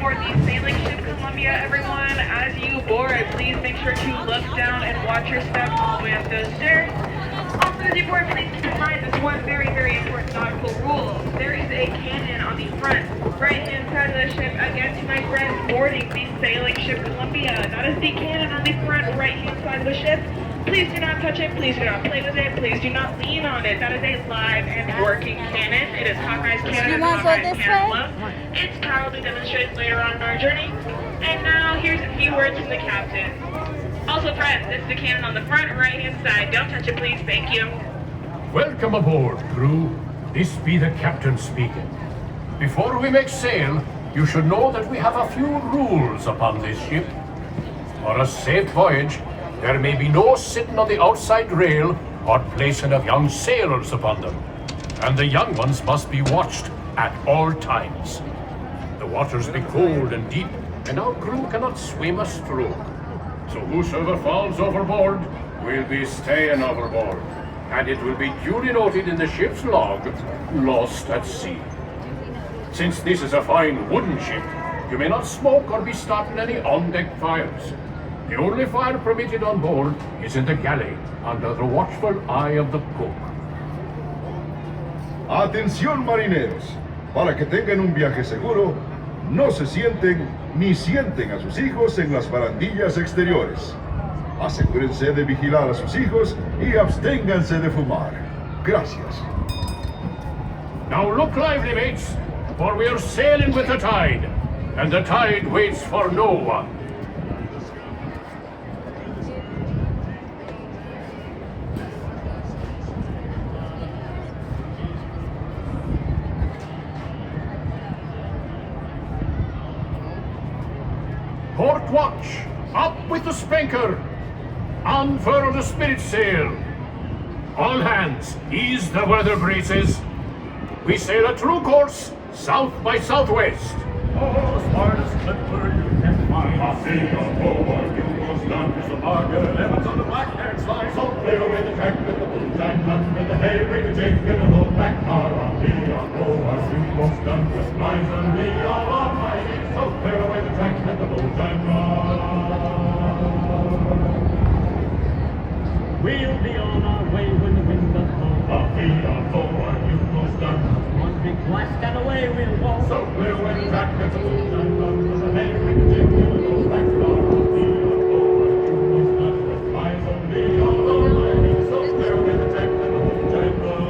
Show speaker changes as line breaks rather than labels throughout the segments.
aboard the sailing ship Columbia, everyone. As you board, please make sure to look down and watch your step all the way up those stairs. Also, as you board, please keep in mind this one very, very important nautical rule. There is a cannon on the front, right-hand side of the ship. Again, to my friends boarding the sailing ship Columbia. That is the cannon on the front, right-hand side of the ship. Please do not touch it. Please do not play with it. Please do not lean on it. That is a live and working cannon. It is Hawkeye's cannon. Hawkeye's cannon love. Its power will be demonstrated later on in our journey. And now here's a few words from the captain. Also, friends, this is the cannon on the front, right-hand side. Don't touch it, please. Thank you.
Welcome aboard, crew. This be the captain speaking. Before we make sail, you should know that we have a few rules upon this ship. For a safe voyage, there may be no sitting on the outside rail or placing of young sailors upon them, and the young ones must be watched at all times. The waters be cold and deep, and our crew cannot swim a stroke. So whosoever falls overboard will be staying overboard, and it will be duly noted in the ship's log, lost at sea. Since this is a fine wooden ship, you may not smoke or be starting any on-deck fires. The only fire permitted on board is in the galley, under the watchful eye of the cook.
Atención marineros, para que tengan un viaje seguro, no se sienten ni sienten a sus hijos en las barandillas exteriores. Asegúrense de vigilar a sus hijos y absténganse de fumar. Gracias.
Now look lively, mates, for we are sailing with the tide, and the tide waits for no one. Port watch, up with the spanker, unfurl the sprit sail. All hands, ease the weather braces. We sail a true course, south by southwest.
Oh, smartest clipper you can find. I see your forward, you must done is a bargain. Lemons on the black-haired slide, so clear away the track with the moonshine run with the hay, ring a jig, and a low back car on me on forward. You must done with lines on me all on my knees, so clear away the track with the moonshine run.
We'll be on our way when the wind does blow.
Up me on forward, you must done.
One big blast and away we'll go.
So clear away the track with the moonshine run with the hay, ring a jig, and a low back car on me on forward. You must done with lines on me all on my knees, so clear away the track with the moonshine run.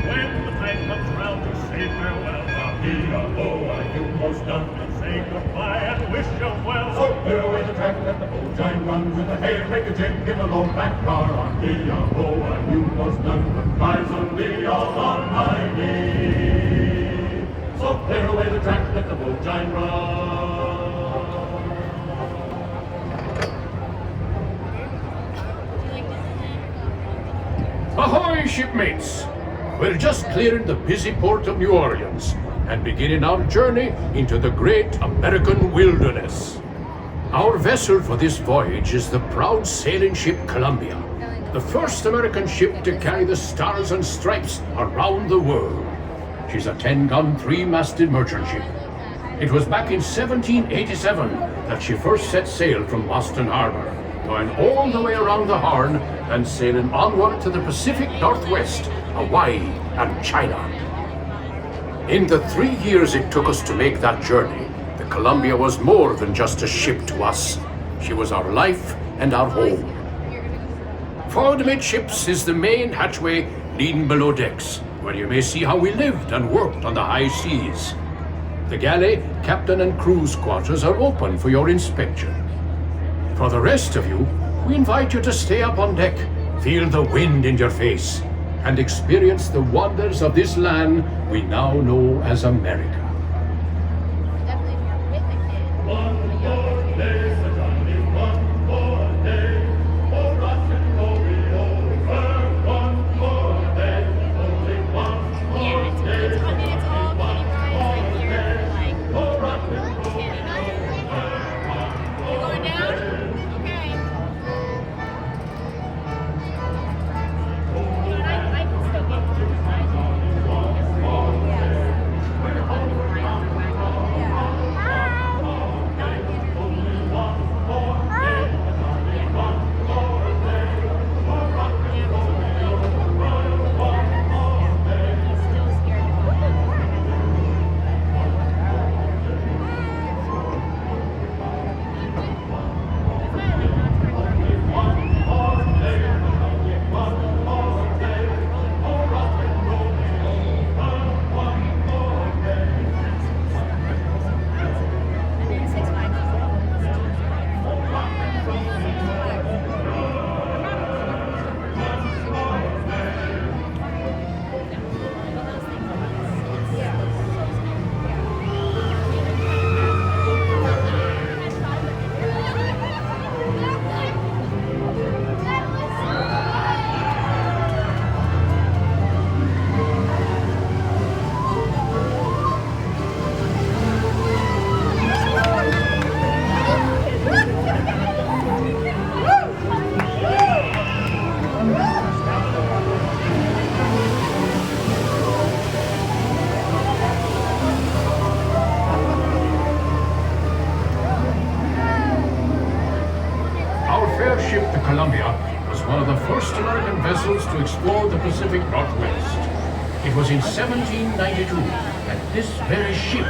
When the tide comes round to say farewell,
Up me on forward, you must done.
say goodbye and wish you well.
So clear away the track, let the moonshine run with a hail, make a jig, give a low back car on me, on go, and you must none but eyes on me, all on my knee. So clear away the track, let the moonshine run.
Ahoy, shipmates! We're just clearing the busy port of New Orleans and beginning our journey into the great American wilderness. Our vessel for this voyage is the proud sailing ship Columbia, the first American ship to carry the stars and stripes around the world. She's a 10-gun, 3-masted merchant ship. It was back in 1787 that she first set sail from Boston Harbor, going all the way around the Horn and sailing onward to the Pacific Northwest, Hawaii, and China. In the 3 years it took us to make that journey, the Columbia was more than just a ship to us. She was our life and our home. Forward amidships is the main hatchway leading below decks, where you may see how we lived and worked on the high seas. The galley, captain and crew's quarters are open for your inspection. For the rest of you, we invite you to stay up on deck, feel the wind in your face, and experience the wonders of this land we now know as America.
One more day, Sir Johnny, one more day. Oh, Russian, oh, we over. One more day, only one more day.
It's all getting right here. Like,
Oh, Russian, oh, we
you going down? Okay. I can still get through this.
Columbia was one of the first American vessels to explore the Pacific Northwest. It was in 1792 that this very ship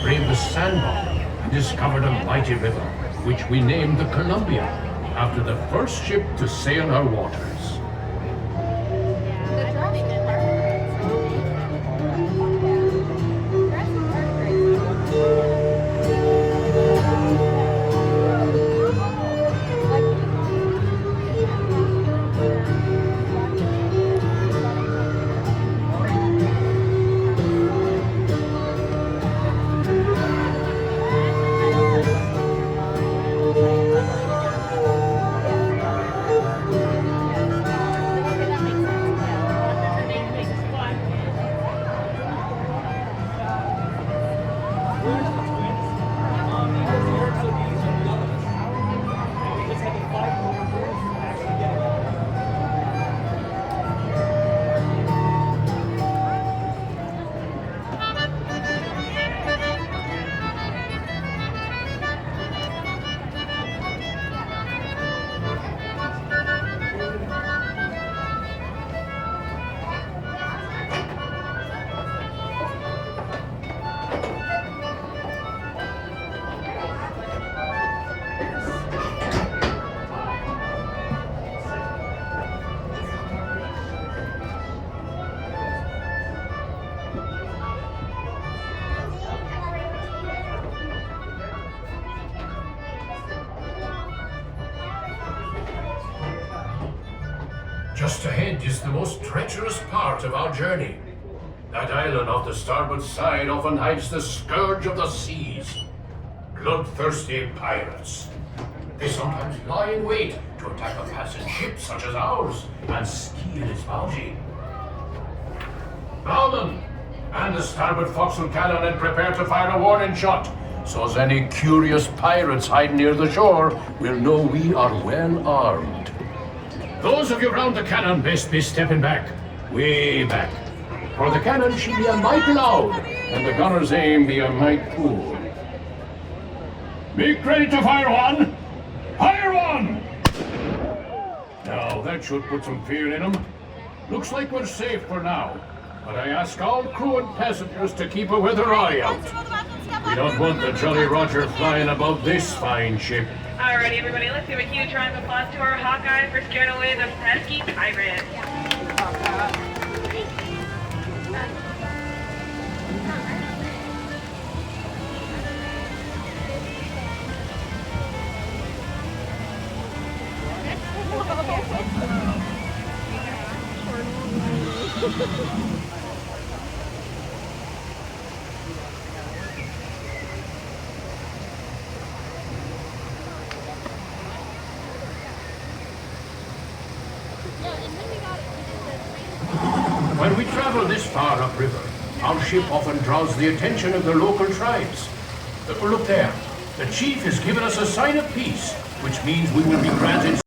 braved the sandbar and discovered a mighty river, which we named the Columbia, after the first ship to sail her waters. Just ahead is the most treacherous part of our journey. That island off the starboard side often hides the scourge of the seas. Bloodthirsty pirates. They sometimes lie in wait to attack a passing ship such as ours and steal its bounty. Bowman, and the starboard forecastle cannon and prepare to fire a warning shot, so as any curious pirates hiding near the shore will know we are well armed. Those of you round the cannon best be stepping back, way back. For the cannon should be a mite loud, and the gunner's aim be a mite cool. Make ready to fire one! Fire one! Now, that should put some fear in them. Looks like we're safe for now, but I ask all crew and passengers to keep a weather eye out. We don't want the Jolly Roger flying above this fine ship.
Alrighty, everybody, let's give a huge round of applause to our Hawkeye for scaring away the pesky pirates.
When we travel this far upriver, our ship often draws the attention of the local tribes. Look there. The chief has given us a sign of peace, which means we will be granted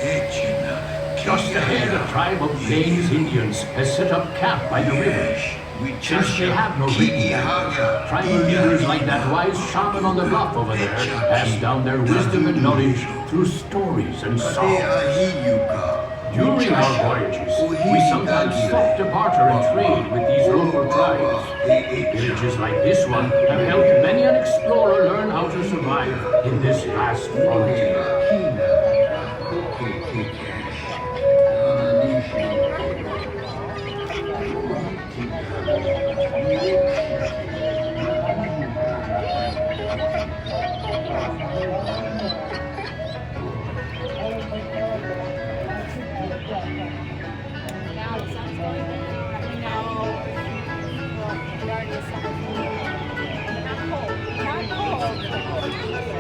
Hey,
Just ahead, a tribe of Plains Indians has set up camp by the river. Since they have no written language, tribal leaders like that wise shaman on the bluff over there pass down their wisdom and knowledge through stories and songs. During our voyages, we sometimes stop to barter and trade with these local tribes. Villages like this one have helped many an explorer learn how to survive in this vast frontier.
Now the sun's going down. You know, it already is summer. Not cold. Not cold.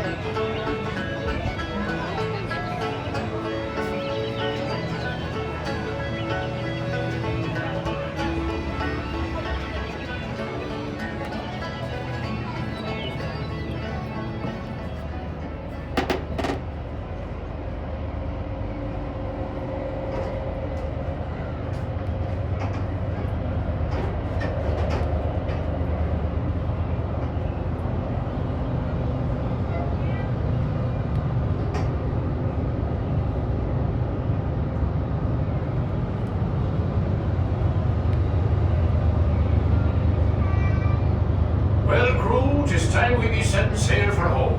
Time we be setting sail for home.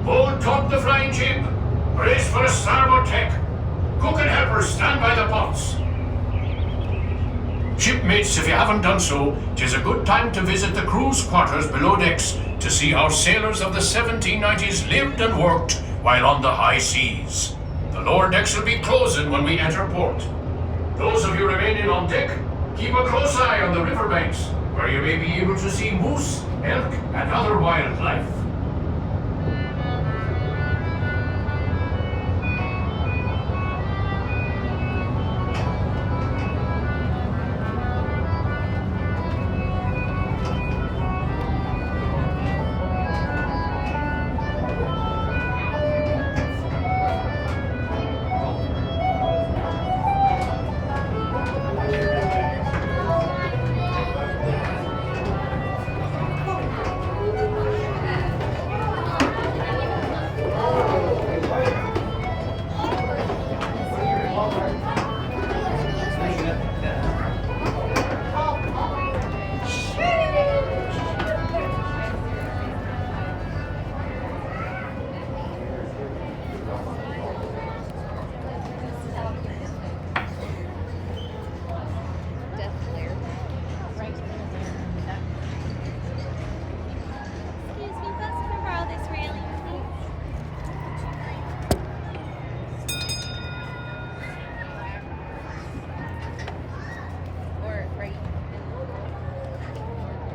Hold taut the flying jib. Brace for a starboard tack. Cook and helpers stand by the pots. Shipmates, if you haven't done so, 'tis a good time to visit the crew's quarters below decks to see how sailors of the 1790s lived and worked while on the high seas. The lower decks will be closing when we enter port. Those of you remaining on deck, keep a close eye on the riverbanks, where you may be able to see moose, elk, and other wildlife.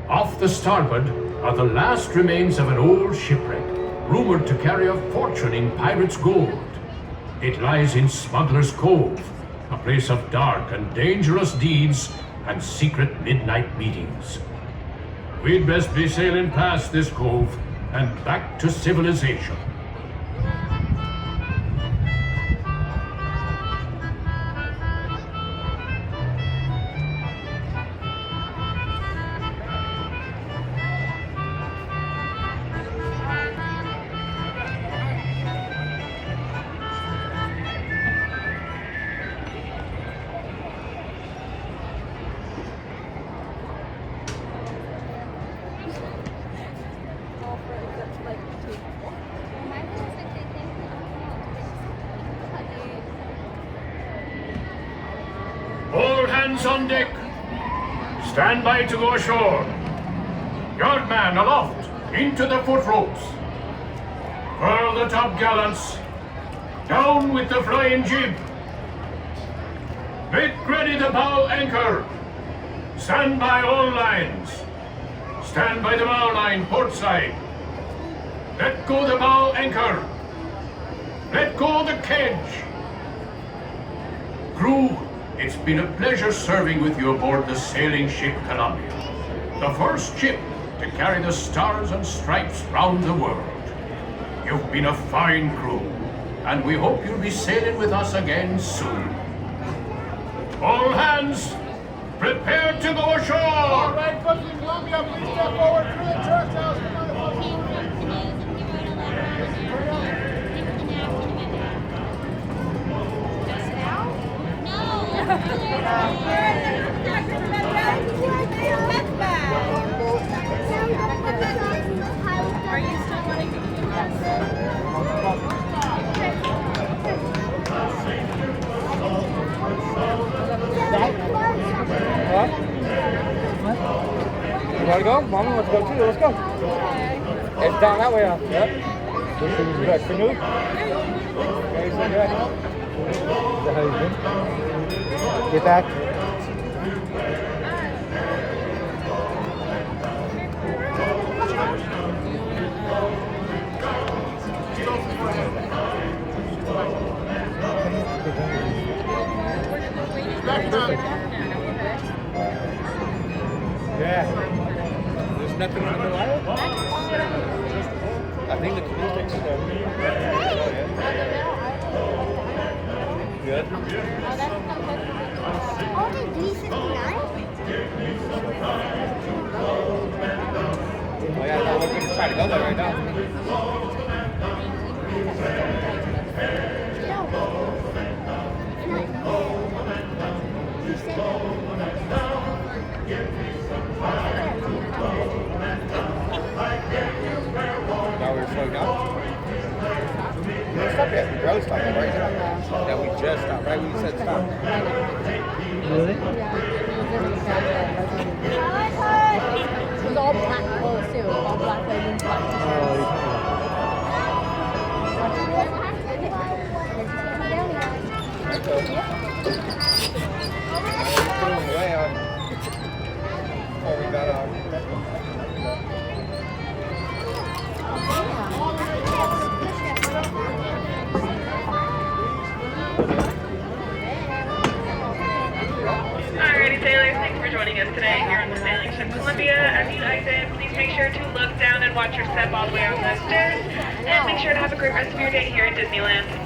Off the starboard are the last remains of an old shipwreck, rumored to carry a fortune in pirates' gold. It lies in Smuggler's Cove, a place of dark and dangerous deeds and secret midnight meetings. We'd best be sailing past this cove and back to civilization. All hands on deck. Stand by to go ashore. Yardman aloft, into the foot ropes. Furl the topgallants. Down with the flying jib. Make ready the bow anchor. Stand by all lines. Stand by the bow line port side. Let go the bow anchor. Let go the kedge. Crew, it's been a pleasure serving with you aboard the sailing ship Columbia, the first ship to carry the stars and stripes round the world. You've been a fine crew, and we hope you'll be sailing with us again soon. All hands, prepare to go ashore!
All right, folks in Columbia, please step forward through the church house.
Are you still wanting to do that?
What? You want to go? Mama wants to go too. Let's go. It's down that way. Yep. This is good. Canoe? Okay, so good. Is that how you do? Get back. Yeah. There's nothing in the middle of it? I think the canoe takes it there. Good. Oh yeah, no, we're going to try to go there right now. Now we're slowing down. We didn't stop yet. We barely stopped right now. Yeah, we just stopped right when you said stop. Really?
It was all black clothes too. It was all black leggings, black
Way on before we got on.
Alrighty, sailors, thanks for joining us today here on the sailing ship Columbia. As you exit, please make sure to look down and watch your step all the way on those stairs, and make sure to have a great rest of your day here at Disneyland.